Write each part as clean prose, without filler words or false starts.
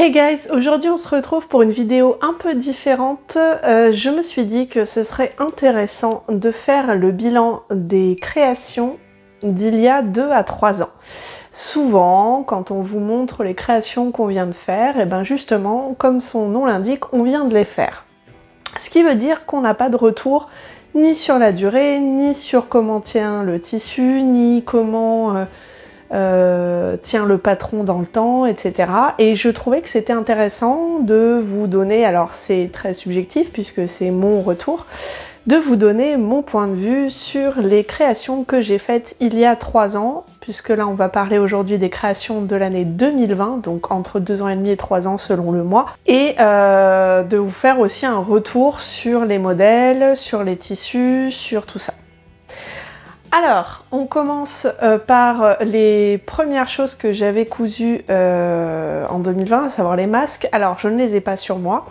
Hey guys, aujourd'hui on se retrouve pour une vidéo un peu différente. Je me suis dit que ce serait intéressant de faire le bilan des créations d'il y a 2 à 3 ans. Souvent, quand on vous montre les créations qu'on vient de faire, et bien justement, comme son nom l'indique, on vient de les faire. Ce qui veut dire qu'on n'a pas de retour ni sur la durée, ni sur comment tient le tissu, ni comment tient le patron dans le temps, etc. Et je trouvais que c'était intéressant de vous donner, alors c'est très subjectif puisque c'est mon retour, de vous donner mon point de vue sur les créations que j'ai faites il y a 3 ans, puisque là on va parler aujourd'hui des créations de l'année 2020, donc entre 2 ans et demi et 3 ans selon le mois, et de vous faire aussi un retour sur les modèles, sur les tissus, sur tout ça. Alors, on commence par les premières choses que j'avais cousues en 2020, à savoir les masques. Alors, je ne les ai pas sur moi.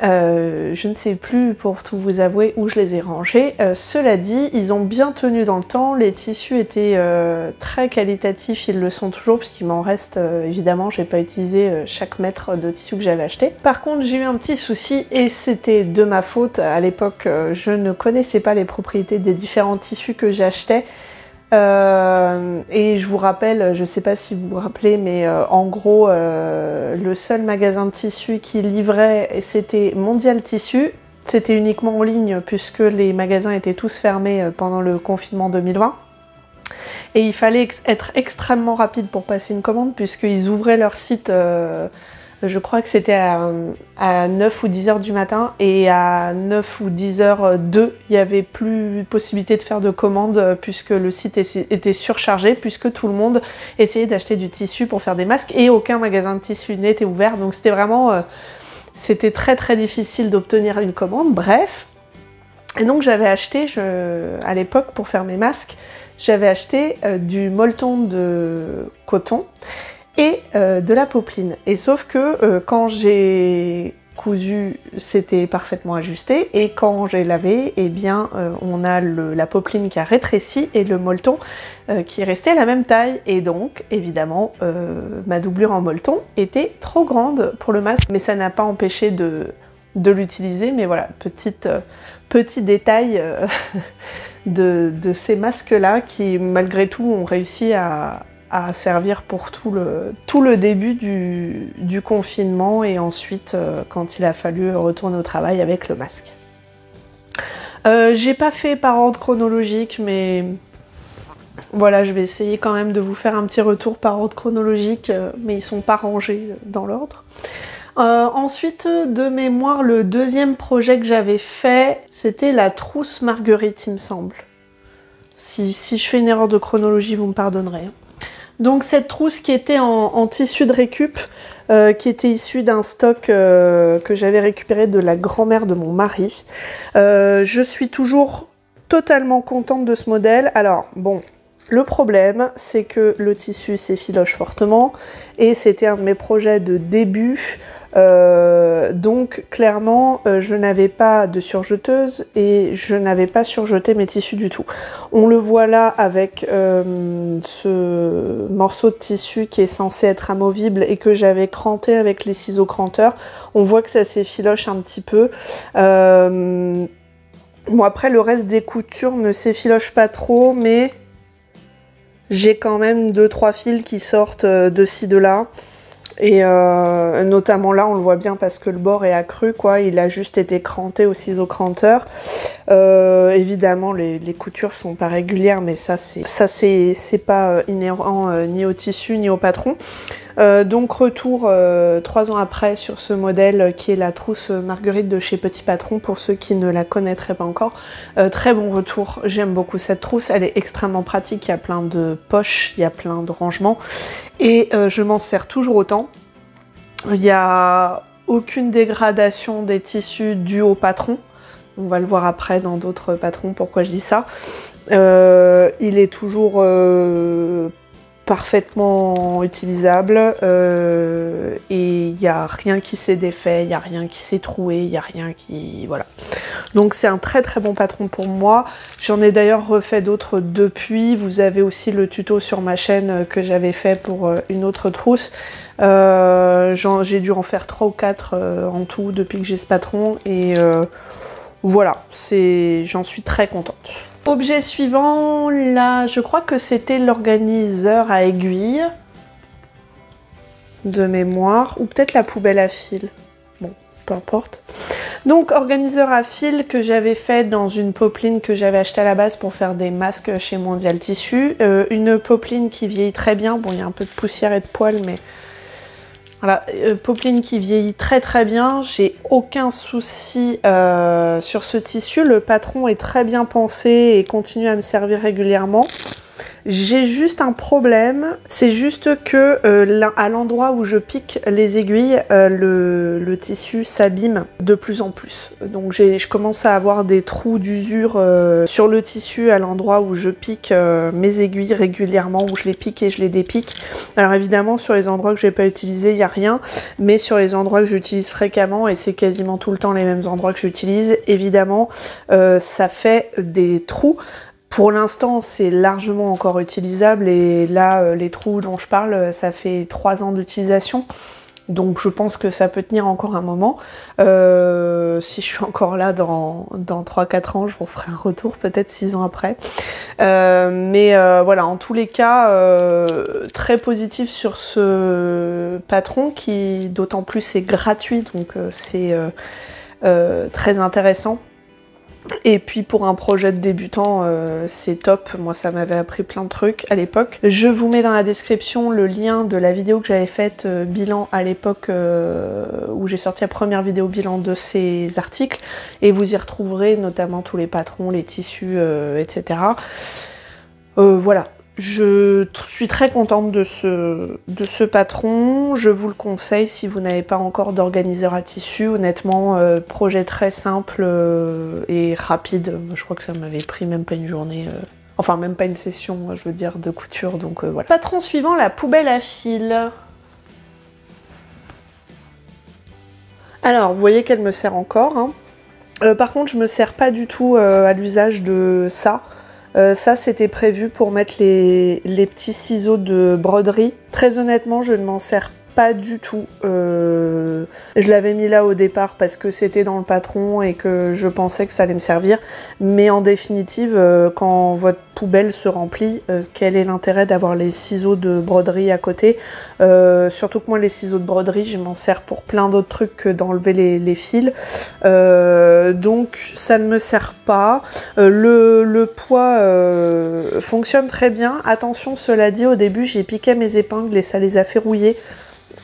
Je ne sais plus, pour tout vous avouer, où je les ai rangés. Cela dit, ils ont bien tenu dans le temps. Les tissus étaient très qualitatifs, ils le sont toujours, puisqu'il m'en reste, évidemment, j'ai pas utilisé chaque mètre de tissu que j'avais acheté. Par contre, j'ai eu un petit souci, et c'était de ma faute. À l'époque, je ne connaissais pas les propriétés des différents tissus que j'achetais. Et je vous rappelle, je sais pas si vous vous rappelez, mais en gros, le seul magasin de tissus qui livrait, c'était Mondial Tissu. C'était uniquement en ligne puisque les magasins étaient tous fermés pendant le confinement 2020. Et il fallait être extrêmement rapide pour passer une commande puisqu'ils ouvraient leur site, je crois que c'était à 9 ou 10 heures du matin, et à 9 ou 10 heures 2, il n'y avait plus possibilité de faire de commandes puisque le site était surchargé, puisque tout le monde essayait d'acheter du tissu pour faire des masques et aucun magasin de tissu n'était ouvert. Donc c'était vraiment, c'était très très difficile d'obtenir une commande, bref. Et donc j'avais acheté, à l'époque pour faire mes masques, j'avais acheté du molleton de coton et de la popeline. Et sauf que quand j'ai cousu, c'était parfaitement ajusté, et quand j'ai lavé, eh bien on a la popeline qui a rétréci et le molleton qui est resté à la même taille. Et donc, évidemment, ma doublure en molleton était trop grande pour le masque, mais ça n'a pas empêché de l'utiliser. Mais voilà, petit détail de ces masques-là qui, malgré tout, ont réussi à servir pour tout le début du confinement, et ensuite quand il a fallu retourner au travail avec le masque. J'ai pas fait par ordre chronologique, mais voilà, je vais essayer quand même de vous faire un petit retour par ordre chronologique, mais ils sont pas rangés dans l'ordre. Ensuite, de mémoire, le deuxième projet que j'avais fait, c'était la trousse Marguerite, il me semble. Si je fais une erreur de chronologie, vous me pardonnerez. Donc cette trousse qui était en tissu de récup, qui était issue d'un stock que j'avais récupéré de la grand-mère de mon mari. Je suis toujours totalement contente de ce modèle. Alors bon, le problème c'est que le tissu s'effiloche fortement, et c'était un de mes projets de début. Donc clairement je n'avais pas de surjeteuse et je n'avais pas surjeté mes tissus du tout. On le voit là avec ce morceau de tissu qui est censé être amovible et que j'avais cranté avec les ciseaux cranteurs. On voit que ça s'effiloche un petit peu. Bon, après le reste des coutures ne s'effiloche pas trop, mais j'ai quand même 2-3 fils qui sortent de ci de là. Et notamment là, on le voit bien parce que le bord est accru, quoi. Il a juste été cranté au ciseau cranteur. Évidemment, les coutures sont pas régulières, mais ça c'est pas inhérent ni au tissu ni au patron. Donc retour 3 ans après sur ce modèle qui est la trousse Marguerite de chez Petit Patron, pour ceux qui ne la connaîtraient pas encore. Très bon retour, j'aime beaucoup cette trousse, elle est extrêmement pratique, il y a plein de poches, il y a plein de rangements, et je m'en sers toujours autant. Il n'y a aucune dégradation des tissus due au patron. On va le voir après dans d'autres patrons pourquoi je dis ça. Il est toujours parfaitement utilisable et il n'y a rien qui s'est défait, il n'y a rien qui s'est troué, il n'y a rien qui... voilà. Donc c'est un très très bon patron pour moi. J'en ai d'ailleurs refait d'autres depuis. Vous avez aussi le tuto sur ma chaîne que j'avais fait pour une autre trousse. J'ai dû en faire 3 ou 4 en tout depuis que j'ai ce patron et voilà, j'en suis très contente. Objet suivant, là je crois que c'était l'organiseur à aiguille de mémoire, ou peut-être la poubelle à fil, bon peu importe. Donc organiseur à fil que j'avais fait dans une popeline que j'avais acheté à la base pour faire des masques chez Mondial Tissu, une popeline qui vieillit très bien, bon il y a un peu de poussière et de poils mais... Voilà, popeline qui vieillit très très bien, j'ai aucun souci sur ce tissu, le patron est très bien pensé et continue à me servir régulièrement. J'ai juste un problème, c'est juste que à l'endroit où je pique les aiguilles, le tissu s'abîme de plus en plus. Donc je commence à avoir des trous d'usure sur le tissu à l'endroit où je pique mes aiguilles régulièrement, où je les pique et je les dépique. Alors évidemment sur les endroits que je n'ai pas utilisés, il n'y a rien, mais sur les endroits que j'utilise fréquemment, et c'est quasiment tout le temps les mêmes endroits que j'utilise, évidemment ça fait des trous. Pour l'instant, c'est largement encore utilisable et là, les trous dont je parle, ça fait 3 ans d'utilisation. Donc je pense que ça peut tenir encore un moment. Si je suis encore là dans 3-4 ans, je vous ferai un retour, peut-être 6 ans après. Voilà, en tous les cas, très positif sur ce patron qui, d'autant plus, est gratuit. Donc c'est très intéressant. Et puis pour un projet de débutant, c'est top. Moi, ça m'avait appris plein de trucs à l'époque. Je vous mets dans la description le lien de la vidéo que j'avais faite bilan à l'époque où j'ai sorti la première vidéo bilan de ces articles. Et vous y retrouverez notamment tous les patrons, les tissus, etc. Voilà. Je suis très contente de ce patron, je vous le conseille si vous n'avez pas encore d'organiseur à tissu. Honnêtement, projet très simple et rapide, je crois que ça m'avait pris même pas une journée, enfin même pas une session, je veux dire, de couture, donc voilà. Patron suivant, la poubelle à fil. Alors, vous voyez qu'elle me sert encore, hein. Par contre, je me sers pas du tout à l'usage de ça. Ça, c'était prévu pour mettre les petits ciseaux de broderie. Très honnêtement, je ne m'en sers pas du tout. Je l'avais mis là au départ parce que c'était dans le patron et que je pensais que ça allait me servir. Mais en définitive, quand votre poubelle se remplit, quel est l'intérêt d'avoir les ciseaux de broderie à côté? Surtout que moi, les ciseaux de broderie, je m'en sers pour plein d'autres trucs que d'enlever les fils. Donc ça ne me sert pas. Le poids fonctionne très bien. Attention, cela dit, au début, j'ai piqué mes épingles et ça les a fait rouiller.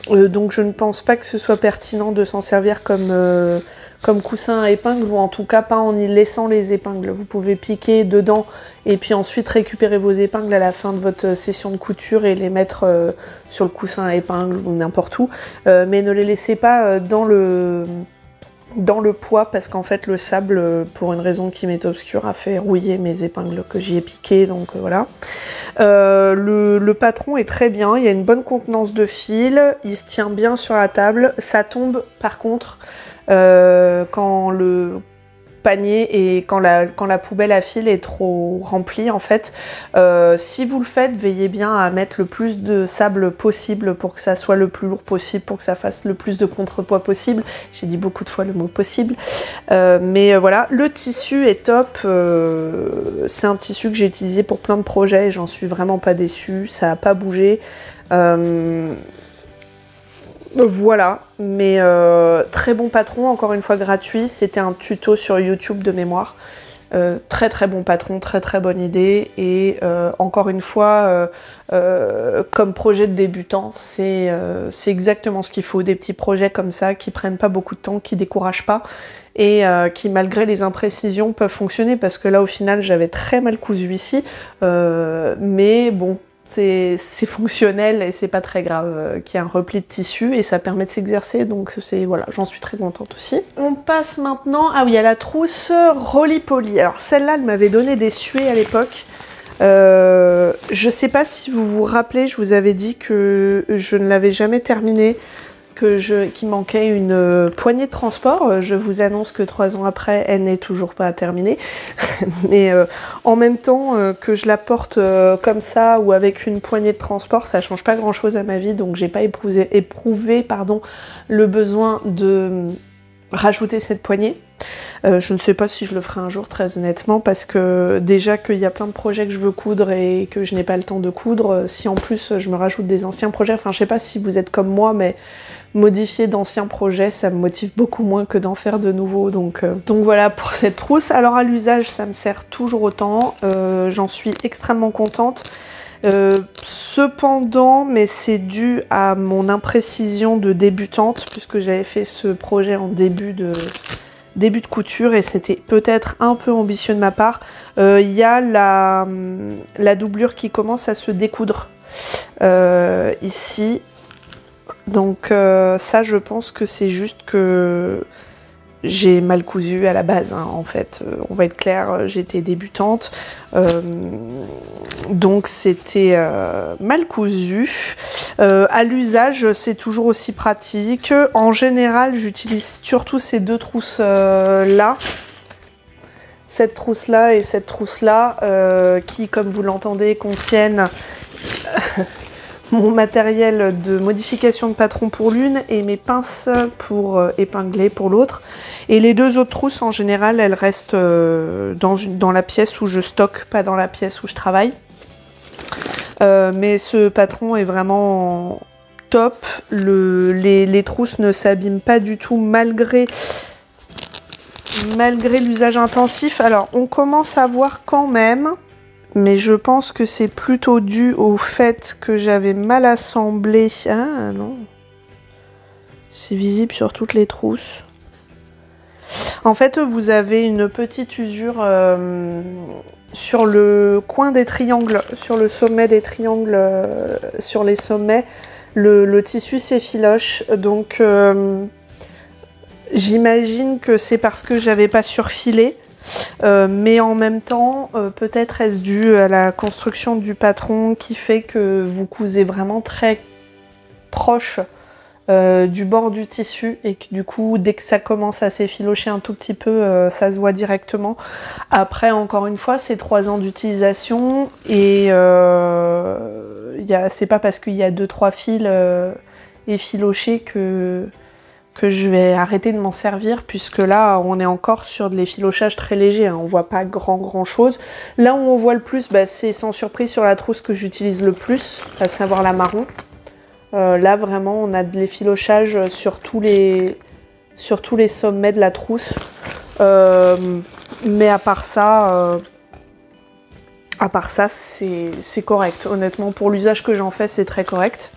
Donc je ne pense pas que ce soit pertinent de s'en servir comme coussin à épingles, ou en tout cas pas en y laissant les épingles. Vous pouvez piquer dedans et puis ensuite récupérer vos épingles à la fin de votre session de couture et les mettre sur le coussin à épingles ou n'importe où. Mais ne les laissez pas dans le poids parce qu'en fait le sable, pour une raison qui m'est obscure, a fait rouiller mes épingles que j'y ai piquées, donc voilà. Le patron est très bien, il y a une bonne contenance de fil, il se tient bien sur la table. Ça tombe par contre quand le panier et quand la poubelle à fil est trop remplie en fait. Si vous le faites, veillez bien à mettre le plus de sable possible pour que ça soit le plus lourd possible, pour que ça fasse le plus de contrepoids possible. J'ai dit beaucoup de fois le mot possible. Voilà, le tissu est top. C'est un tissu que j'ai utilisé pour plein de projets et j'en suis vraiment pas déçue. Ça n'a pas bougé. Voilà, mais très bon patron, encore une fois gratuit, c'était un tuto sur YouTube de mémoire. Très très bon patron, très très bonne idée, et encore une fois, comme projet de débutant, c'est exactement ce qu'il faut, des petits projets comme ça, qui prennent pas beaucoup de temps, qui découragent pas, et qui malgré les imprécisions peuvent fonctionner, parce que là au final j'avais très mal cousu ici, mais bon, c'est fonctionnel et c'est pas très grave qu'il y ait un repli de tissu et ça permet de s'exercer, donc voilà, j'en suis très contente aussi. On passe maintenant, ah oui, à la trousse Roly Poly. Alors celle-là, elle m'avait donné des suées à l'époque. Je sais pas si vous vous rappelez, je vous avais dit que je ne l'avais jamais terminé, qu'il manquait une poignée de transport. Je vous annonce que 3 ans après, elle n'est toujours pas terminée. Mais en même temps que je la porte comme ça ou avec une poignée de transport, ça change pas grand chose à ma vie, donc j'ai pas éprouvé le besoin de rajouter cette poignée. Je ne sais pas si je le ferai un jour, très honnêtement, parce que déjà qu'il y a plein de projets que je veux coudre et que je n'ai pas le temps de coudre, si en plus je me rajoute des anciens projets, enfin je sais pas si vous êtes comme moi, mais modifier d'anciens projets, ça me motive beaucoup moins que d'en faire de nouveaux, donc voilà pour cette trousse. Alors à l'usage, ça me sert toujours autant, j'en suis extrêmement contente. Cependant, mais c'est dû à mon imprécision de débutante, puisque j'avais fait ce projet en début de couture et c'était peut-être un peu ambitieux de ma part. Il y a la doublure qui commence à se découdre ici. Donc ça, je pense que c'est juste que j'ai mal cousu à la base, hein, en fait. On va être clair, j'étais débutante. Donc c'était mal cousu. À l'usage, c'est toujours aussi pratique. En général, j'utilise surtout ces deux trousses là. Cette trousse là et cette trousse là, qui, comme vous l'entendez, contiennent mon matériel de modification de patron pour l'une et mes pinces pour épingler pour l'autre. Et les deux autres trousses, en général, elles restent dans la pièce où je stocke, pas dans la pièce où je travaille. Mais ce patron est vraiment top. Les trousses ne s'abîment pas du tout malgré l'usage intensif. Alors, on commence à voir quand même, mais je pense que c'est plutôt dû au fait que j'avais mal assemblé. Ah non, c'est visible sur toutes les trousses. En fait, vous avez une petite usure sur le coin des triangles, sur le sommet des triangles, sur les sommets. Le tissu s'effiloche, donc j'imagine que c'est parce que j'avais pas surfilé. Mais en même temps, peut-être est-ce dû à la construction du patron qui fait que vous cousez vraiment très proche du bord du tissu et que du coup, dès que ça commence à s'effilocher un tout petit peu, ça se voit directement. Après, encore une fois, c'est 3 ans d'utilisation et c'est pas parce qu'il y a 2-3 fils effilochés que je vais arrêter de m'en servir, puisque là on est encore sur de l'effilochage très léger, hein. On voit pas grand chose. Là où on voit le plus, c'est sans surprise sur la trousse que j'utilise le plus, à savoir la marron. Là vraiment on a de l'effilochage sur tous les sommets de la trousse. Mais à part ça c'est correct. Honnêtement, pour l'usage que j'en fais, c'est très correct.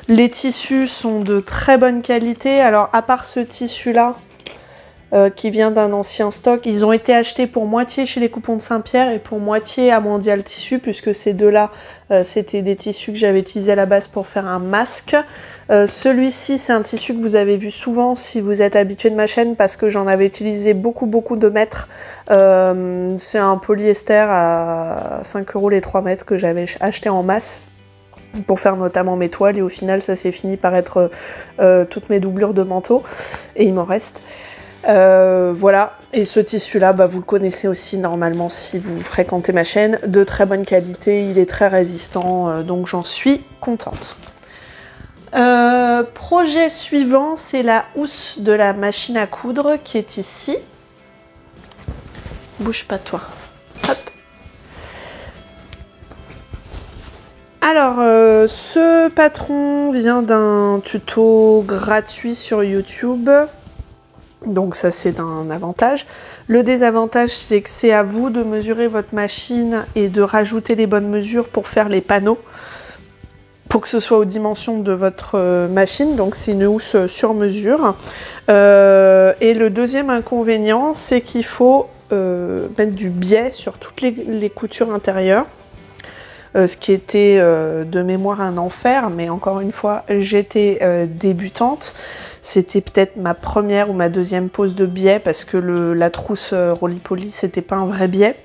Les tissus sont de très bonne qualité. Alors, à part ce tissu-là, qui vient d'un ancien stock, ils ont été achetés pour moitié chez les Coupons de Saint-Pierre et pour moitié à Mondial Tissu, puisque ces deux-là, c'était des tissus que j'avais utilisés à la base pour faire un masque. Celui-ci, c'est un tissu que vous avez vu souvent si vous êtes habitué de ma chaîne, parce que j'en avais utilisé beaucoup de mètres. C'est un polyester à 5 € les 3 mètres que j'avais acheté en masse pour faire notamment mes toiles, et au final ça s'est fini par être toutes mes doublures de manteau, et il m'en reste. Voilà, et ce tissu là, vous le connaissez aussi normalement si vous fréquentez ma chaîne, de très bonne qualité, il est très résistant, donc j'en suis contente. Projet suivant, c'est la housse de la machine à coudre qui est ici. Bouge pas toi. Hop. Alors, ce patron vient d'un tuto gratuit sur YouTube, donc ça c'est un avantage. Le désavantage, c'est que c'est à vous de mesurer votre machine et de rajouter les bonnes mesures pour faire les panneaux, pour que ce soit aux dimensions de votre machine, donc c'est une housse sur mesure. Et le deuxième inconvénient, c'est qu'il faut mettre du biais sur toutes les coutures intérieures. Ce qui était de mémoire un enfer, mais encore une fois, j'étais débutante. C'était peut-être ma première ou ma deuxième pose de biais, parce que la trousse Roly Poly, c'était pas un vrai biais.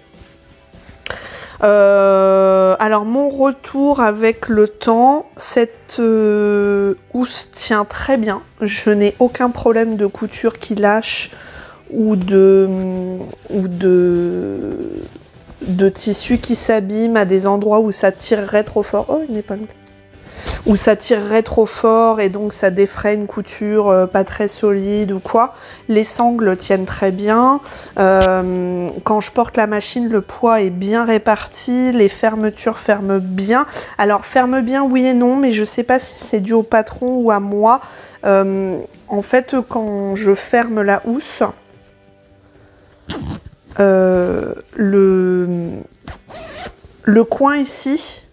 Alors mon retour avec le temps, cette housse tient très bien. Je n'ai aucun problème de couture qui lâche ou de tissu qui s'abîme à des endroits où ça tirerait trop fort. Oh, une épingle. Où ça tirerait trop fort et donc ça défrait une couture pas très solide ou quoi. Les sangles tiennent très bien. Quand je porte la machine, le poids est bien réparti. Les fermetures ferment bien. Alors, ferment bien, oui et non, mais je sais pas si c'est dû au patron ou à moi. En fait, quand je ferme la housse, le coin ici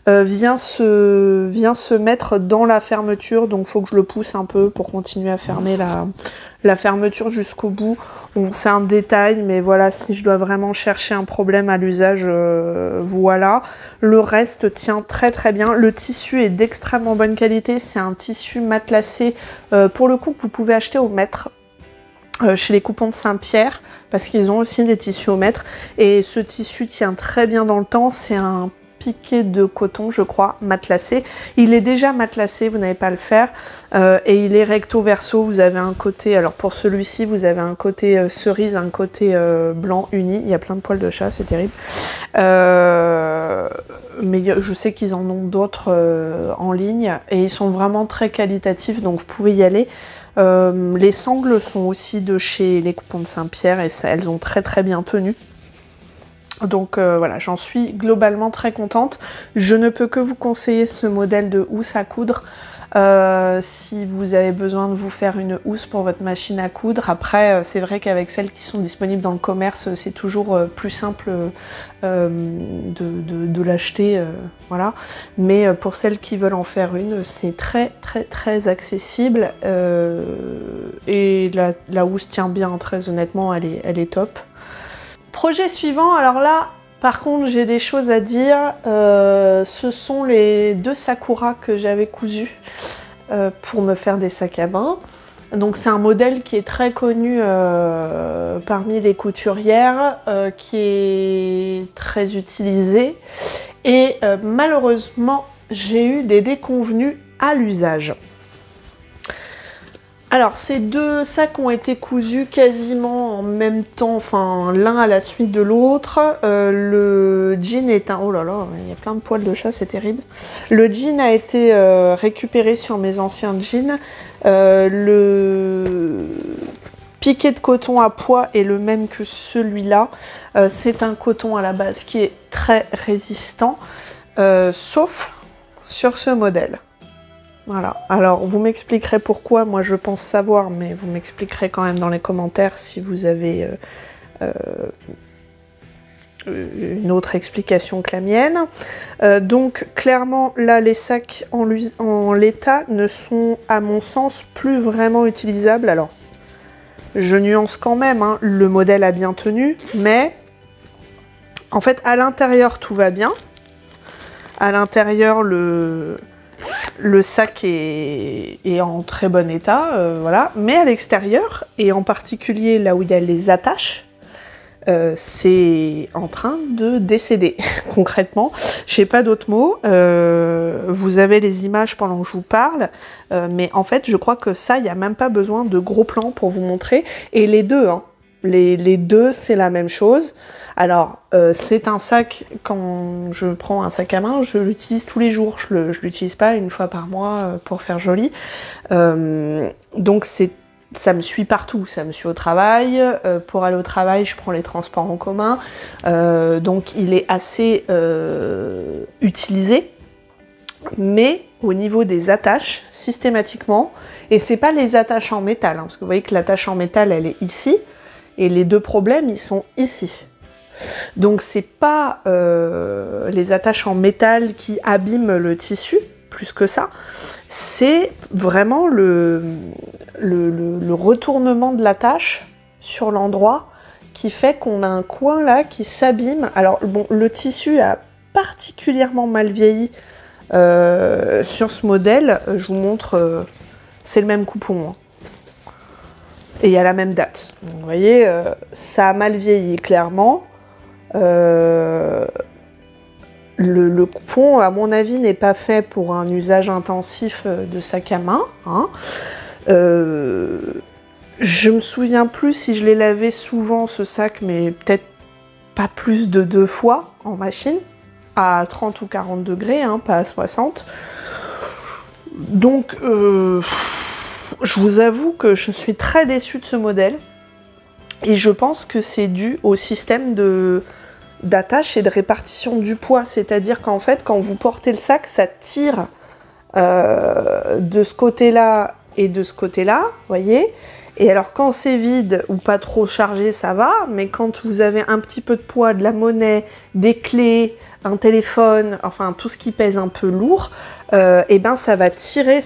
vient se mettre dans la fermeture, donc il faut que je le pousse un peu pour continuer à fermer la fermeture jusqu'au bout. Bon, c'est un détail, mais voilà, si je dois vraiment chercher un problème à l'usage, voilà. Le reste tient très très bien. Le tissu est d'extrêmement bonne qualité, c'est un tissu matelassé, pour le coup, que vous pouvez acheter au mètre. Chez les coupons de Saint-Pierre, parce qu'ils ont aussi des tissus au mètre, et ce tissu tient très bien dans le temps. C'est un piqué de coton, je crois, matelassé. Il est déjà matelassé, vous n'avez pas à le faire, et il est recto verso. Vous avez un côté, alors pour celui-ci, vous avez un côté cerise, un côté blanc uni. Il y a plein de poils de chat, c'est terrible. Mais je sais qu'ils en ont d'autres en ligne, et ils sont vraiment très qualitatifs, donc vous pouvez y aller. Les sangles sont aussi de chez les coupons de Saint-Pierre, et ça, elles ont très très bien tenu. Donc voilà, j'en suis globalement très contente. Je ne peux que vous conseiller ce modèle de housse à coudre si vous avez besoin de vous faire une housse pour votre machine à coudre. Après, c'est vrai qu'avec celles qui sont disponibles dans le commerce, c'est toujours plus simple de l'acheter, voilà. Mais pour celles qui veulent en faire une, c'est très très très accessible, et la housse tient bien, très honnêtement, elle est top. Projet suivant, alors là, par contre, j'ai des choses à dire. Ce sont les 2 Sakura que j'avais cousus pour me faire des sacs à main. Donc c'est un modèle qui est très connu parmi les couturières, qui est très utilisé. Et malheureusement, j'ai eu des déconvenues à l'usage. Alors, ces 2 sacs ont été cousus quasiment en même temps, enfin l'un à la suite de l'autre. Le jean est un... Oh là là, il y a plein de poils de chat, c'est terrible. Le jean a été récupéré sur mes anciens jeans. Le piqué de coton à pois est le même que celui-là. C'est un coton à la base qui est très résistant, sauf sur ce modèle. Voilà, alors vous m'expliquerez pourquoi, moi je pense savoir, mais vous m'expliquerez quand même dans les commentaires si vous avez une autre explication que la mienne. Donc clairement, là les sacs en l'état ne sont à mon sens plus vraiment utilisables. Alors, je nuance quand même, hein, le modèle a bien tenu, mais en fait à l'intérieur tout va bien. À l'intérieur, le sac est en très bon état, voilà. Mais à l'extérieur, et en particulier là où il y a les attaches, c'est en train de décéder, concrètement. Je sais pas d'autres mots. Vous avez les images pendant que je vous parle, mais en fait, je crois que ça, il n'y a même pas besoin de gros plans pour vous montrer. Et les deux, hein, les deux, c'est la même chose. Alors, c'est un sac, quand je prends un sac à main, je l'utilise tous les jours. Je l'utilise pas une fois par mois pour faire joli. Donc, ça me suit partout. Ça me suit au travail. Pour aller au travail, je prends les transports en commun. Donc, il est assez utilisé. Mais au niveau des attaches, systématiquement, et c'est pas les attaches en métal, hein, parce que vous voyez que l'attache en métal, elle est ici, et les deux problèmes, ils sont ici. Donc c'est pas les attaches en métal qui abîment le tissu, plus que ça, c'est vraiment le retournement de l'attache sur l'endroit qui fait qu'on a un coin là qui s'abîme. Alors bon, le tissu a particulièrement mal vieilli sur ce modèle. Je vous montre, c'est le même coupon, hein. Et il y a la même date. Donc, vous voyez, ça a mal vieilli clairement. Le coupon, à mon avis, n'est pas fait pour un usage intensif de sac à main. Hein. Je me souviens plus si je l'ai lavé souvent ce sac, mais peut-être pas plus de 2 fois en machine, à 30 ou 40 degrés, hein, pas à 60. Donc, je vous avoue que je suis très déçue de ce modèle. Et je pense que c'est dû au système d'attache et de répartition du poids. C'est-à-dire qu'en fait, quand vous portez le sac, ça tire de ce côté-là et de ce côté-là, voyez. Et alors quand c'est vide ou pas trop chargé, ça va, mais quand vous avez un petit peu de poids, de la monnaie, des clés, un téléphone, enfin tout ce qui pèse un peu lourd, et ben ça va tirer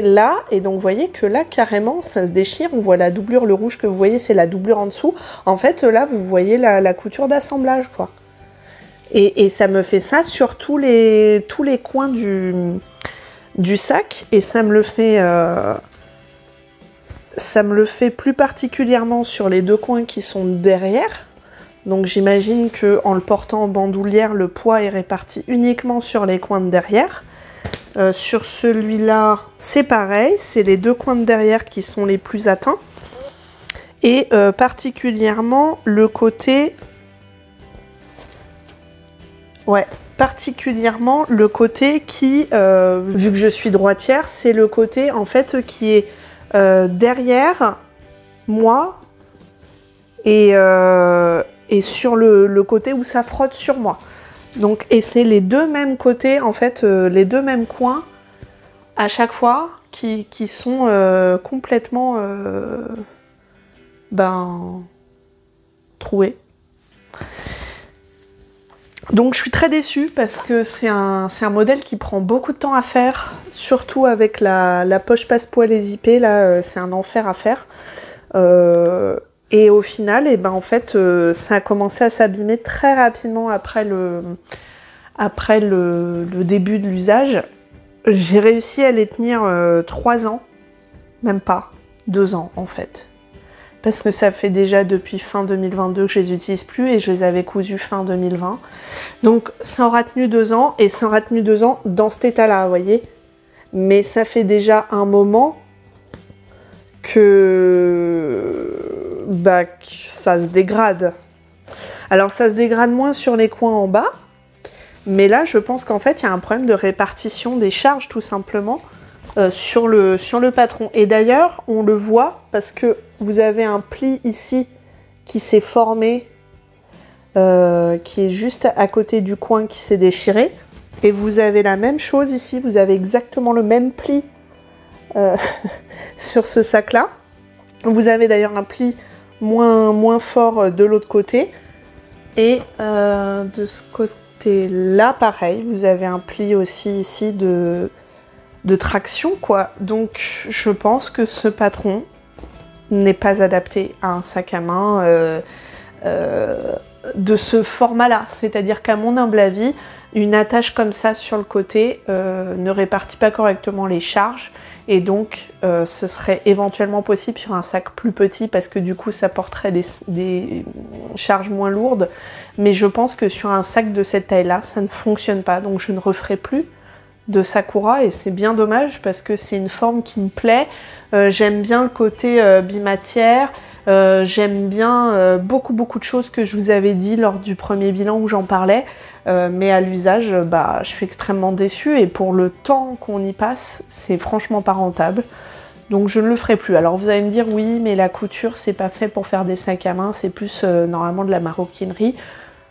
là, et donc vous voyez que là carrément ça se déchire, on voit la doublure, le rouge que vous voyez c'est la doublure en dessous, en fait là vous voyez la couture d'assemblage quoi. Et ça me fait ça sur tous les coins du sac, et ça me le fait plus particulièrement sur les 2 coins qui sont derrière. Donc j'imagine qu'en le portant en bandoulière, le poids est réparti uniquement sur les coins de derrière. Sur celui-là, c'est pareil, c'est les 2 coins de derrière qui sont les plus atteints. Et particulièrement le côté... Ouais, particulièrement le côté qui, vu que je suis droitière, c'est le côté en fait qui est derrière moi et sur le côté où ça frotte sur moi. Donc, et c'est les 2 mêmes côtés, en fait, les 2 mêmes coins à chaque fois qui sont complètement troués. Donc je suis très déçue parce que c'est un modèle qui prend beaucoup de temps à faire, surtout avec la poche passe-poil zippée, là c'est un enfer à faire. Et au final, et ben en fait, ça a commencé à s'abîmer très rapidement après le début de l'usage. J'ai réussi à les tenir 3 ans, même pas, 2 ans en fait. Parce que ça fait déjà depuis fin 2022 que je les utilise plus et je les avais cousus fin 2020. Donc ça aura tenu 2 ans et ça aura tenu 2 ans dans cet état-là, vous voyez. Mais ça fait déjà un moment que ça se dégrade. Alors ça se dégrade moins sur les coins en bas, mais là je pense qu'en fait il y a un problème de répartition des charges tout simplement sur le patron. Et d'ailleurs on le voit parce que vous avez un pli ici qui s'est formé, qui est juste à côté du coin qui s'est déchiré. Et vous avez la même chose ici, vous avez exactement le même pli sur ce sac-là. Vous avez d'ailleurs un pli moins fort de l'autre côté. Et de ce côté-là, pareil, vous avez un pli aussi ici de traction, quoi. Donc je pense que ce patron n'est pas adapté à un sac à main de ce format-là. C'est-à-dire qu'à mon humble avis, une attache comme ça sur le côté ne répartit pas correctement les charges, et donc ce serait éventuellement possible sur un sac plus petit parce que du coup ça porterait des charges moins lourdes, mais je pense que sur un sac de cette taille-là, ça ne fonctionne pas, donc je ne referai plus de Sakura et c'est bien dommage parce que c'est une forme qui me plaît. J'aime bien le côté bimatière, j'aime bien beaucoup de choses que je vous avais dit lors du premier bilan où j'en parlais, mais à l'usage, je suis extrêmement déçue et pour le temps qu'on y passe, c'est franchement pas rentable. Donc je ne le ferai plus. Alors vous allez me dire, oui, mais la couture, c'est pas fait pour faire des sacs à main, c'est plus normalement de la maroquinerie.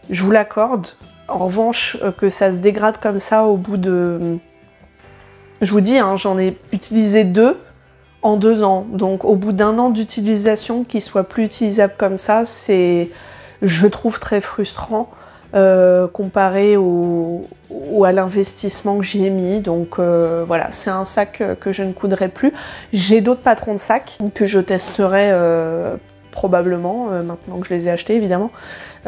Je vous l'accorde. En revanche, que ça se dégrade comme ça au bout de... Je vous dis, hein, j'en ai utilisé 2 en 2 ans. Donc au bout d'1 an d'utilisation, qu'ils soient plus utilisables comme ça, c'est, je trouve, très frustrant comparé à l'investissement que j'y ai mis. Donc voilà, c'est un sac que je ne coudrai plus. J'ai d'autres patrons de sacs que je testerai probablement, maintenant que je les ai achetés évidemment.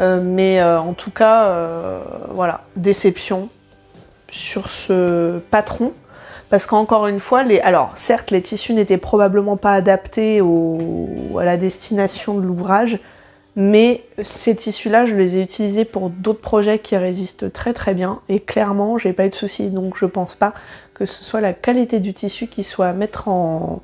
Mais en tout cas, voilà, déception sur ce patron. Parce qu'encore une fois, alors certes les tissus n'étaient probablement pas adaptés à la destination de l'ouvrage, Mais ces tissus-là, je les ai utilisés pour d'autres projets qui résistent très très bien. Et clairement, j'ai pas eu de soucis. Donc je pense pas que ce soit la qualité du tissu qui soit à mettre en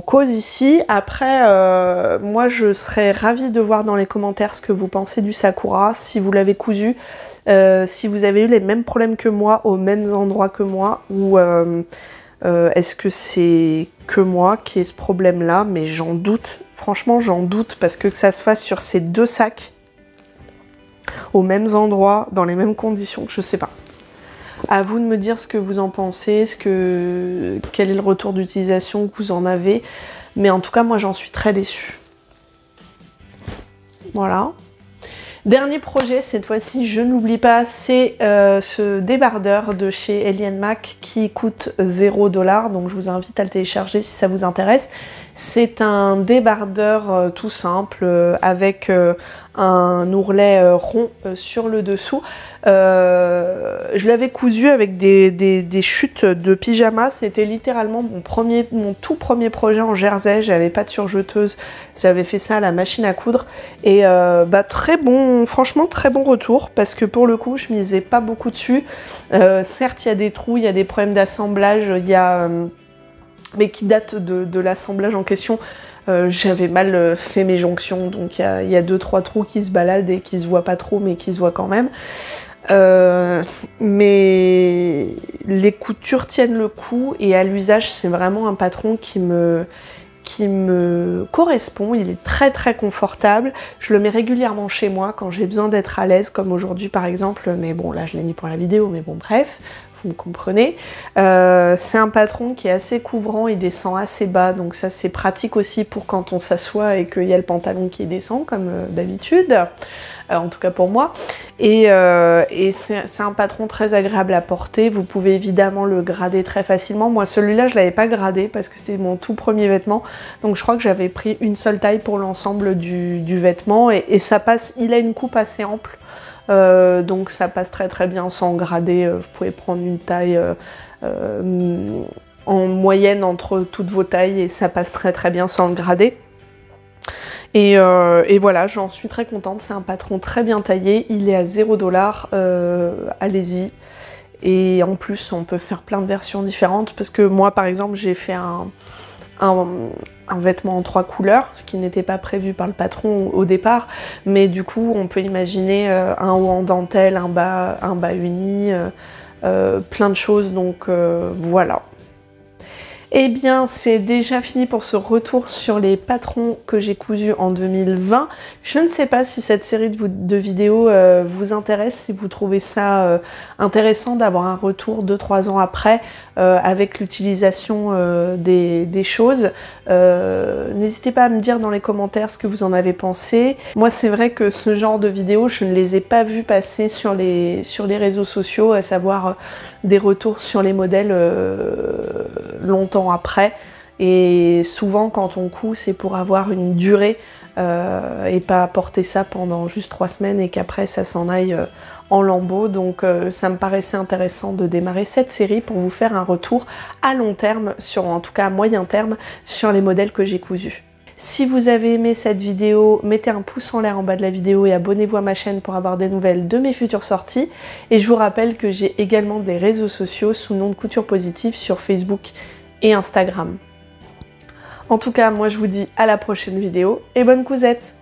cause ici. Après, moi je serais ravie de voir dans les commentaires ce que vous pensez du Sakura, si vous l'avez cousu, si vous avez eu les mêmes problèmes que moi, aux mêmes endroits que moi, ou est-ce que c'est que moi qui ai ce problème-là, mais j'en doute, franchement j'en doute, parce que ça se fasse sur ces deux sacs, aux mêmes endroits, dans les mêmes conditions, je sais pas. À vous de me dire ce que vous en pensez, quel est le retour d'utilisation que vous en avez. Mais en tout cas, moi, j'en suis très déçue. Voilà. Dernier projet, cette fois-ci, je ne l'oublie pas, c'est ce débardeur de chez Alien Mac qui coûte 0 $. Donc, je vous invite à le télécharger si ça vous intéresse. C'est un débardeur tout simple avec un ourlet rond sur le dessous. Je l'avais cousu avec des chutes de pyjama. C'était littéralement mon tout premier projet en jersey. J'avais pas de surjeteuse. J'avais fait ça à la machine à coudre. Et très bon, franchement très bon retour. Parce que pour le coup, je misais pas beaucoup dessus. Certes, il y a des trous, il y a des problèmes d'assemblage. Il y a... mais qui datent de l'assemblage en question. J'avais mal fait mes jonctions, donc il y a 2-3 trous qui se baladent et qui se voient pas trop, mais qui se voient quand même. Mais les coutures tiennent le coup, et à l'usage, c'est vraiment un patron qui me correspond. Il est très très confortable. Je le mets régulièrement chez moi quand j'ai besoin d'être à l'aise, comme aujourd'hui par exemple, mais bon là je l'ai mis pour la vidéo, mais bon bref, vous me comprenez. C'est un patron qui est assez couvrant, il descend assez bas, donc ça c'est pratique aussi pour quand on s'assoit et qu'il y a le pantalon qui descend comme d'habitude. En tout cas pour moi, et c'est un patron très agréable à porter. Vous pouvez évidemment le grader très facilement. Moi celui-là je l'avais pas gradé parce que c'était mon tout premier vêtement, donc je crois que j'avais pris une seule taille pour l'ensemble du vêtement, et ça passe, il a une coupe assez ample, donc ça passe très très bien sans grader. Vous pouvez prendre une taille en moyenne entre toutes vos tailles et ça passe très très bien sans le grader. Et voilà, j'en suis très contente, c'est un patron très bien taillé, il est à 0 $, allez-y. Et en plus, on peut faire plein de versions différentes, parce que moi, par exemple, j'ai fait un vêtement en 3 couleurs, ce qui n'était pas prévu par le patron au départ, mais du coup, on peut imaginer un haut en dentelle, un bas uni, plein de choses, donc voilà. Eh bien, c'est déjà fini pour ce retour sur les patrons que j'ai cousus en 2020. Je ne sais pas si cette série de vidéos vous intéresse, si vous trouvez ça intéressant d'avoir un retour 2-3 ans après avec l'utilisation des choses. N'hésitez pas à me dire dans les commentaires ce que vous en avez pensé. Moi, c'est vrai que ce genre de vidéos, je ne les ai pas vues passer sur les réseaux sociaux, à savoir des retours sur les modèles longtemps après, et souvent quand on coud c'est pour avoir une durée et pas porter ça pendant juste 3 semaines et qu'après ça s'en aille en lambeaux. Donc ça me paraissait intéressant de démarrer cette série pour vous faire un retour à long terme, en tout cas à moyen terme, sur les modèles que j'ai cousus. Si vous avez aimé cette vidéo, mettez un pouce en l'air en bas de la vidéo et abonnez-vous à ma chaîne pour avoir des nouvelles de mes futures sorties. Et je vous rappelle que j'ai également des réseaux sociaux sous le nom de Couture Positive sur Facebook et Instagram. En tout cas, moi je vous dis à la prochaine vidéo et bonne cousette!